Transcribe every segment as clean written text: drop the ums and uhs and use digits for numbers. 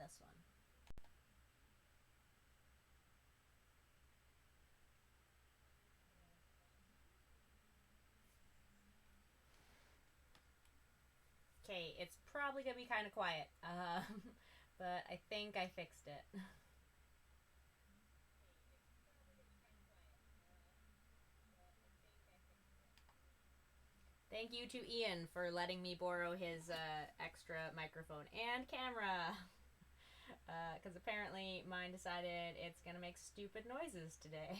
this one. Okay, it's probably gonna be kind of quiet, but I think I fixed it. Thank you to Ian for letting me borrow his extra microphone and camera. Because apparently mine decided it's gonna make stupid noises today.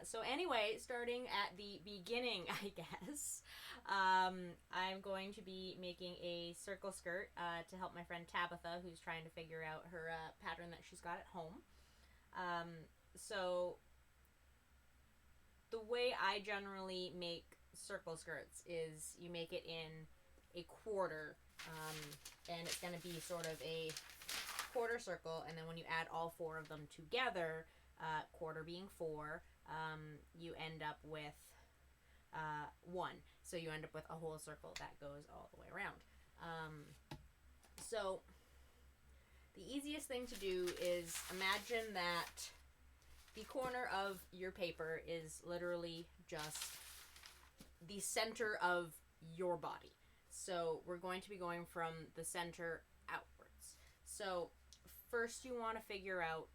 So anyway, starting at the beginning, I guess, I'm going to be making a circle skirt to help my friend Tabitha, who's trying to figure out her pattern that she's got at home. So the way I generally make circle skirts is you make it in a quarter, and it's going to be sort of a quarter circle, and then when you add all four of them together, quarter being four, you end up with one. So you end up with a whole circle that goes all the way around. So the easiest thing to do is imagine that the corner of your paper is literally just the center of your body. So we're going to be going from the center outwards. So first you want to figure out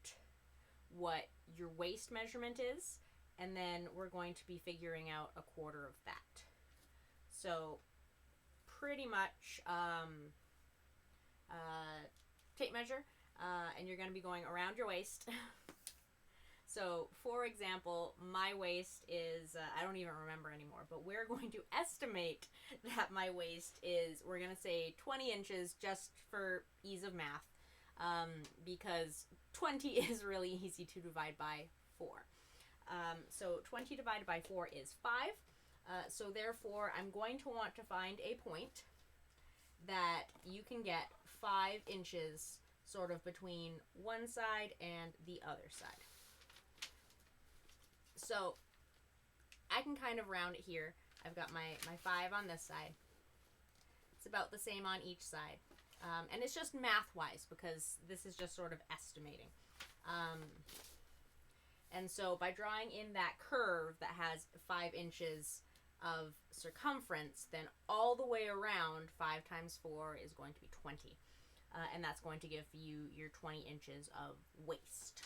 what your waist measurement is, and then we're going to be figuring out a quarter of that. So pretty much tape measure, and you're going to be going around your waist. So, for example, my waist is, I don't even remember anymore, but we're going to estimate that my waist is, we're going to say 20 inches just for ease of math, because 20 is really easy to divide by 4. So 20 divided by 4 is 5. So therefore, I'm going to want to find a point that you can get 5 inches sort of between one side and the other side. So I can kind of round it here. I've got my 5 on this side. It's about the same on each side. And it's just math-wise because this is just sort of estimating. And so by drawing in that curve that has 5 inches of circumference, then all the way around 5 times 4 is going to be 20. And that's going to give you your 20 inches of waist.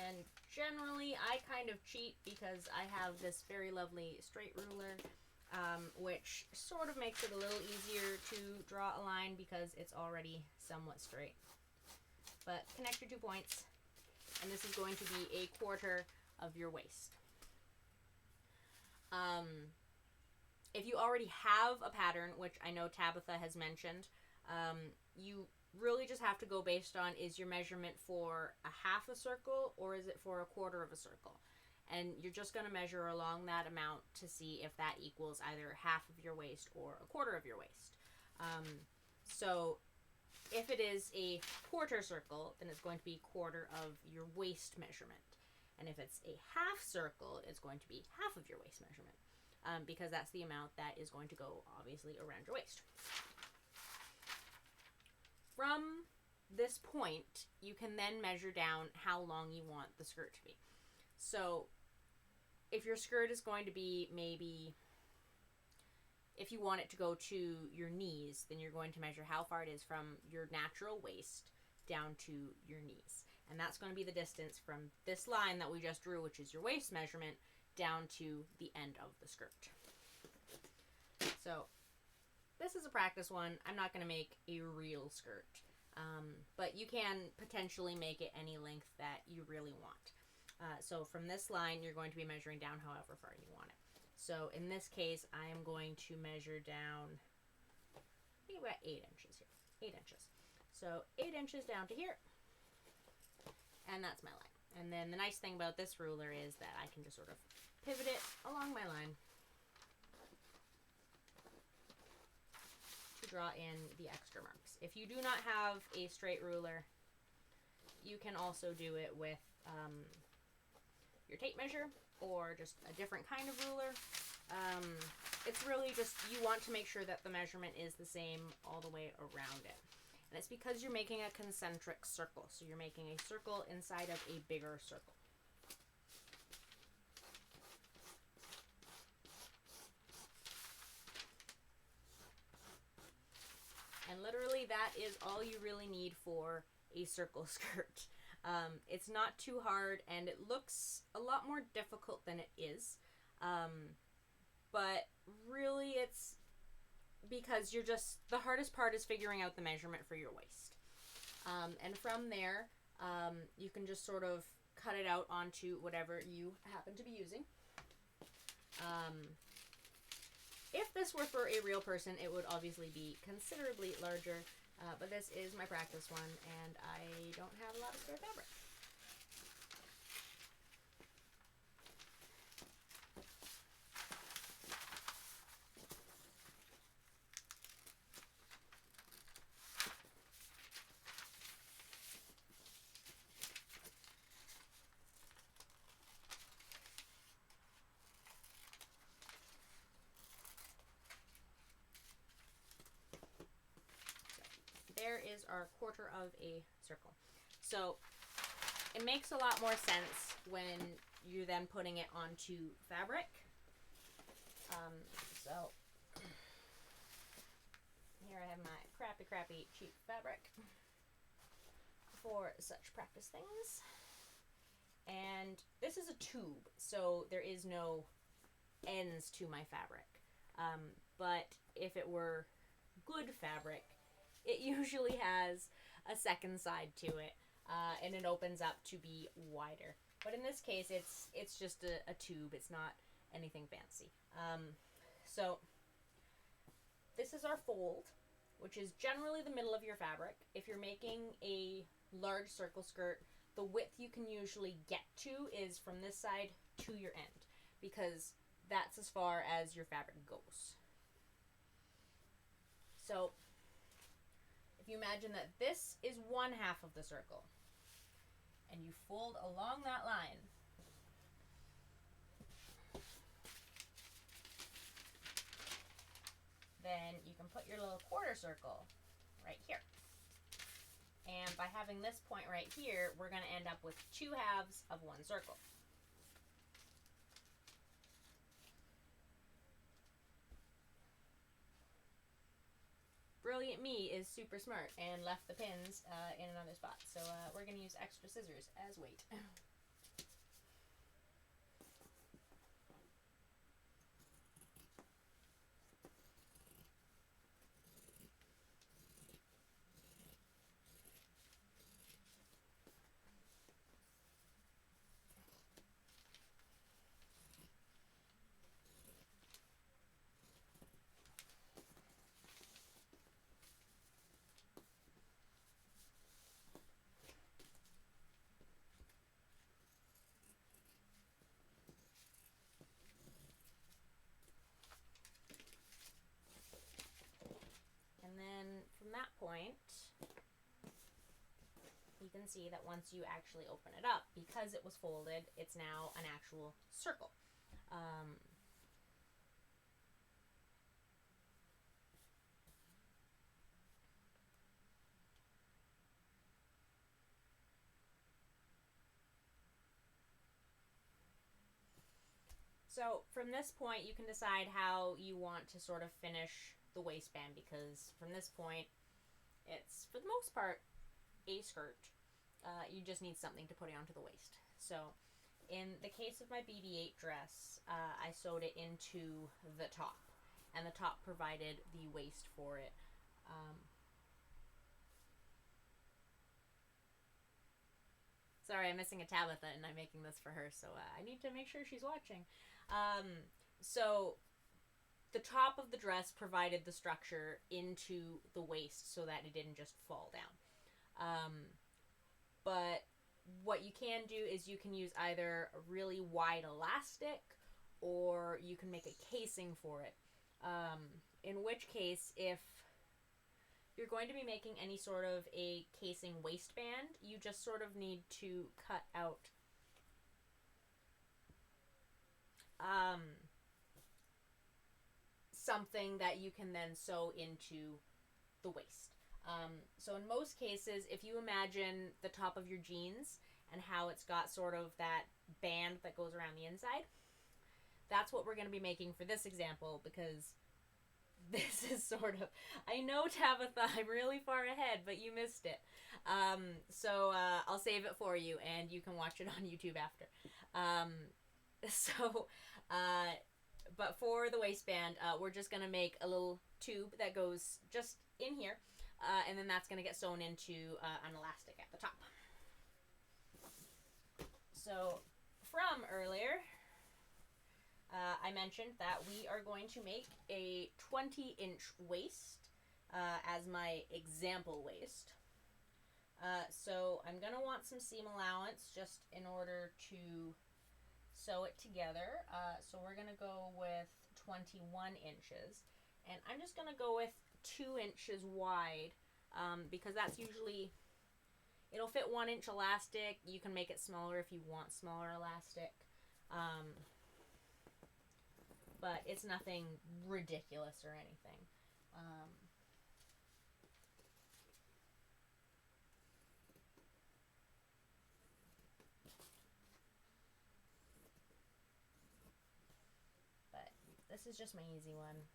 And generally, I kind of cheat because I have this very lovely straight ruler, which sort of makes it a little easier to draw a line because it's already somewhat straight. But connect your 2 points, and this is going to be a quarter of your waist. If you already have a pattern, which I know Tabitha has mentioned, you really just have to go based on, is your measurement for a half a circle or is it for a quarter of a circle? And you're just going to measure along that amount to see if that equals either half of your waist or a quarter of your waist. So if it is a quarter circle, then it's going to be quarter of your waist measurement. And if it's a half circle, it's going to be half of your waist measurement, because that's the amount that is going to go, obviously, around your waist. From this point, you can then measure down how long you want the skirt to be. So if your skirt is going to be maybe, if you want it to go to your knees, then you're going to measure how far it is from your natural waist down to your knees. And that's going to be the distance from this line that we just drew, which is your waist measurement, down to the end of the skirt. So this is a practice one. I'm not going to make a real skirt, but you can potentially make it any length that you really want. So from this line, you're going to be measuring down however far you want it. So in this case, I am going to measure down, I think about 8 inches here. 8 inches. So 8 inches down to here, and that's my line. And then the nice thing about this ruler is that I can just sort of pivot it along my line to draw in the extra marks. If you do not have a straight ruler, you can also do it with your tape measure or just a different kind of ruler. It's really just, you want to make sure that the measurement is the same all the way around it. And it's because you're making a concentric circle. So you're making a circle inside of a bigger circle. And literally that is all you really need for a circle skirt. It's not too hard, and it looks a lot more difficult than it is. But really it's because you're just, the hardest part is figuring out the measurement for your waist. And from there, you can just sort of cut it out onto whatever you happen to be using. If this were for a real person, it would obviously be considerably larger, but this is my practice one, and I don't have a lot of spare fabric. There is our quarter of a circle. So it makes a lot more sense when you're then putting it onto fabric. So here I have my crappy cheap fabric for such practice things. And this is a tube, so there is no ends to my fabric. But if it were good fabric, it usually has a second side to it, and it opens up to be wider. But in this case, it's just a tube. It's not anything fancy. So this is our fold, which is generally the middle of your fabric. If you're making a large circle skirt, the width you can usually get to is from this side to your end, because that's as far as your fabric goes. So if you imagine that this is one half of the circle, and you fold along that line, then you can put your little quarter circle right here. And by having this point right here, we're going to end up with two halves of one circle. Brilliant me is super smart and left the pins in another spot. So we're going to use extra scissors as weight. And then from that point, you can see that once you actually open it up, because it was folded, it's now an actual circle. So from this point, you can decide how you want to sort of finish the waistband, because from this point, it's, for the most part, a skirt. You just need something to put it onto the waist. So in the case of my BB-8 dress, I sewed it into the top, and the top provided the waist for it. Sorry, I'm missing a Tabitha, and I'm making this for her, so I need to make sure she's watching. So the top of the dress provided the structure into the waist so that it didn't just fall down. But what you can do is you can use either a really wide elastic or you can make a casing for it. In which case, if you're going to be making any sort of a casing waistband, you just sort of need to cut out something that you can then sew into the waist. So in most cases, if you imagine the top of your jeans and how it's got sort of that band that goes around the inside, that's what we're going to be making for this example, because this is sort of, I know, Tabitha, I'm really far ahead, but you missed it. So I'll save it for you, and you can watch it on YouTube after. But for the waistband, we're just going to make a little tube that goes just in here, and then that's going to get sewn into an elastic at the top. So from earlier, I mentioned that we are going to make a 20-inch waist as my example waist. So I'm going to want some seam allowance just in order to sew it together. So we're going to go with 21 inches. And I'm just going to go with 2 inches wide because that's usually, it'll fit 1 inch elastic. You can make it smaller if you want smaller elastic. But it's nothing ridiculous or anything. But this is just my easy one.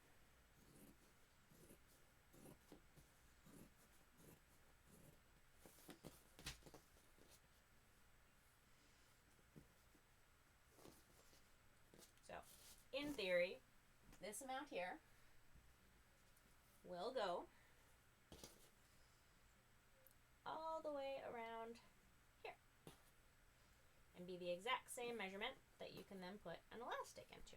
So, in theory, this amount here will go all the way around here and be the exact same measurement that you can then put an elastic into.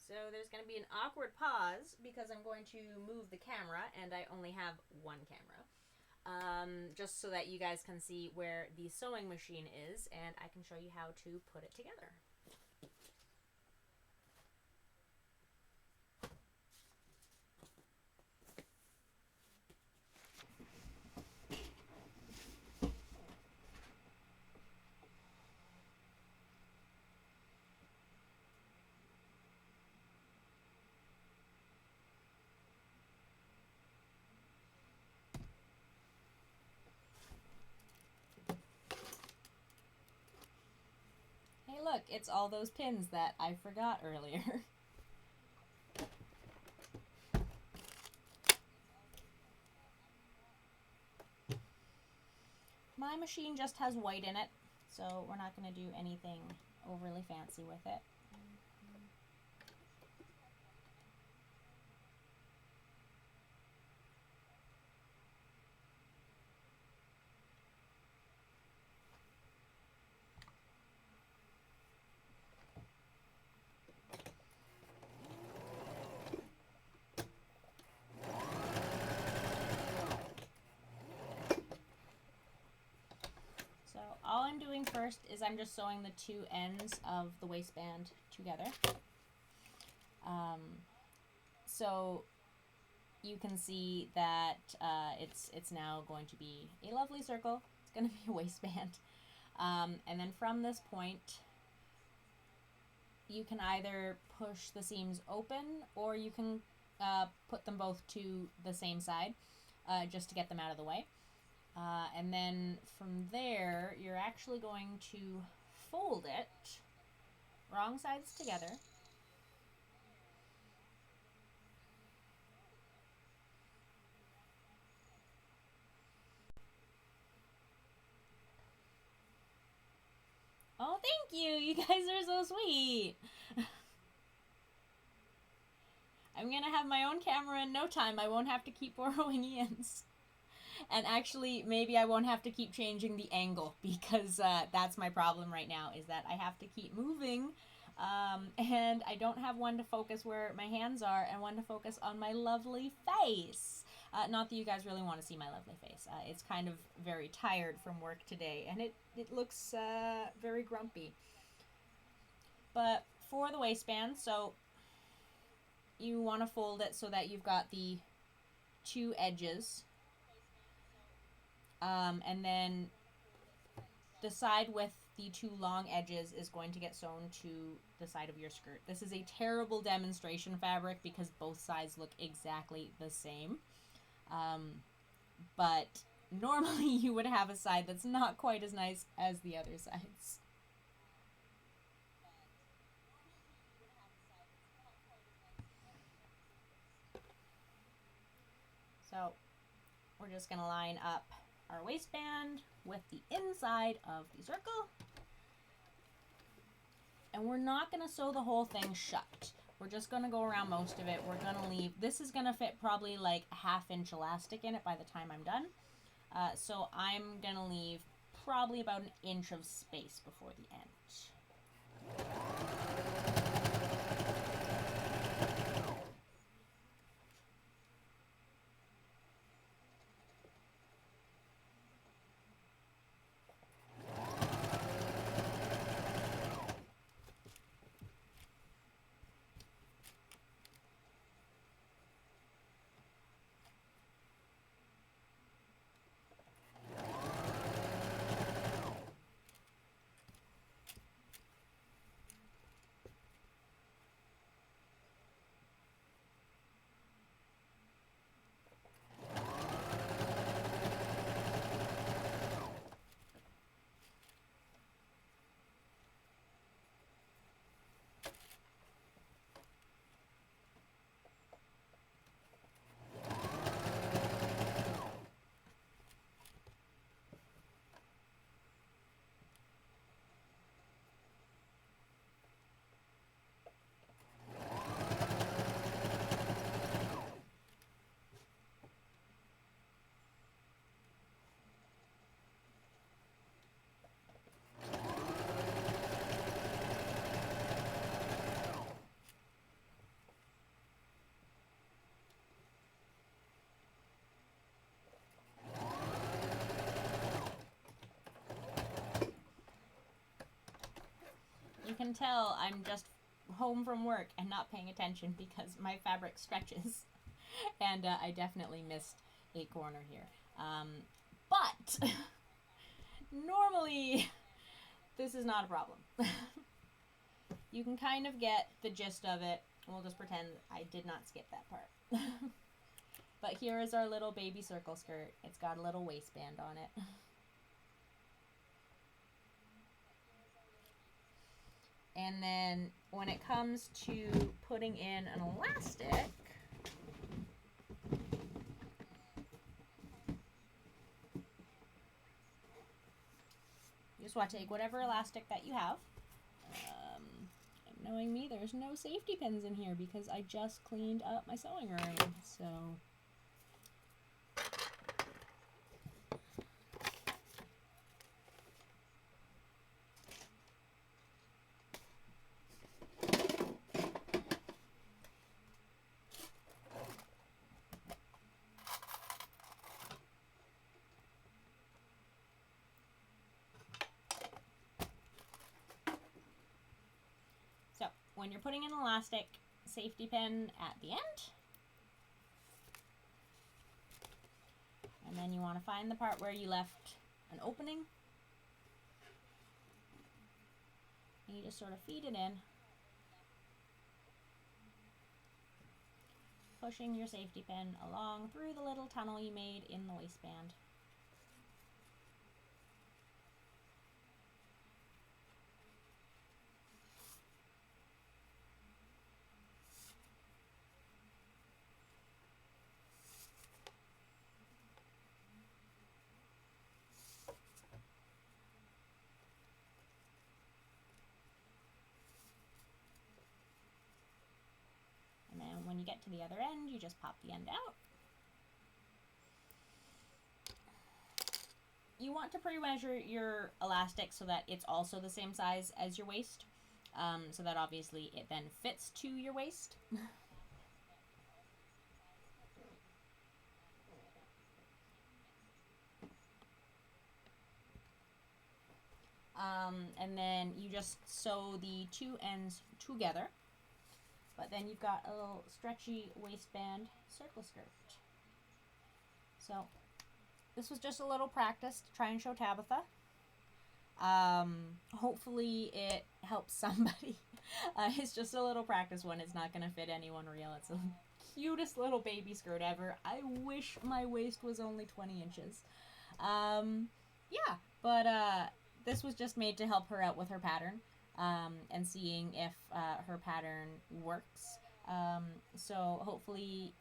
So there's going to be an awkward pause because I'm going to move the camera and I only have one camera. Just so that you guys can see where the sewing machine is and I can show you how to put it together. Hey look, it's all those pins that I forgot earlier. My machine just has white in it, so we're not going to do anything overly fancy with it. All I'm doing first is I'm just sewing the two ends of the waistband together. So you can see that it's now going to be a lovely circle. It's going to be a waistband. And then from this point, you can either push the seams open or you can put them both to the same side just to get them out of the way. And then from there, you're actually going to fold it, wrong sides together. Oh, thank you! You guys are so sweet! I'm gonna have my own camera in no time. I won't have to keep borrowing Ian's. And actually, maybe I won't have to keep changing the angle because that's my problem right now, is that I have to keep moving. And I don't have one to focus where my hands are and one to focus on my lovely face. Not that you guys really want to see my lovely face. It's kind of very tired from work today, and it looks very grumpy. But for the waistband, so you want to fold it so that you've got the two edges, and then the side with the two long edges is going to get sewn to the side of your skirt. This is a terrible demonstration fabric because both sides look exactly the same. But normally you would have a side that's not quite as nice as the other sides. So we're just going to line up our waistband with the inside of the circle. And we're not going to sew the whole thing shut. We're just going to go around most of it. We're going to leave, this is going to fit probably like a 1/2 inch elastic in it by the time I'm done. So I'm going to leave probably about 1 inch of space before the end. You can tell I'm just home from work and not paying attention because my fabric stretches. And I definitely missed a corner here. But normally this is not a problem. You can kind of get the gist of it. We'll just pretend I did not skip that part. But here is our little baby circle skirt. It's got a little waistband on it. And then when it comes to putting in an elastic, you just want to take whatever elastic that you have. Knowing me, there's no safety pins in here because I just cleaned up my sewing room. So when you're putting an elastic, safety pin at the end. And then you want to find the part where you left an opening. And you just sort of feed it in, pushing your safety pin along through the little tunnel you made in the waistband. When you get to the other end, you just pop the end out. you want to pre-measure your elastic so that it's also the same size as your waist, so that obviously it then fits to your waist. And then you just sew the two ends together. But then you've got a little stretchy waistband circle skirt. So this was just a little practice to try and show Tabitha. Hopefully it helps somebody. It's just a little practice one. It's not going to fit anyone real. It's the cutest little baby skirt ever. I wish my waist was only 20 inches. Yeah, but this was just made to help her out with her pattern, and seeing if her pattern works. So hopefully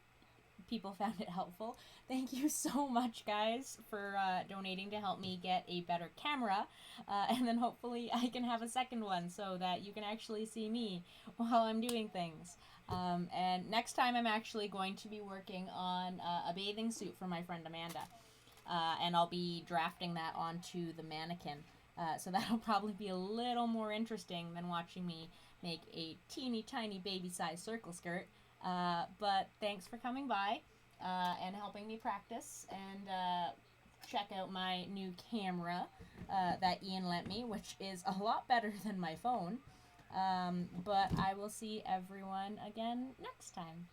people found it helpful. Thank you so much, guys, for donating to help me get a better camera, and then hopefully I can have a second one so that you can actually see me while I'm doing things. And next time I'm actually going to be working on a bathing suit for my friend Amanda, and I'll be drafting that onto the mannequin. So that'll probably be a little more interesting than watching me make a teeny tiny baby size circle skirt. But thanks for coming by and helping me practice, and check out my new camera that Ian lent me, which is a lot better than my phone. But I will see everyone again next time.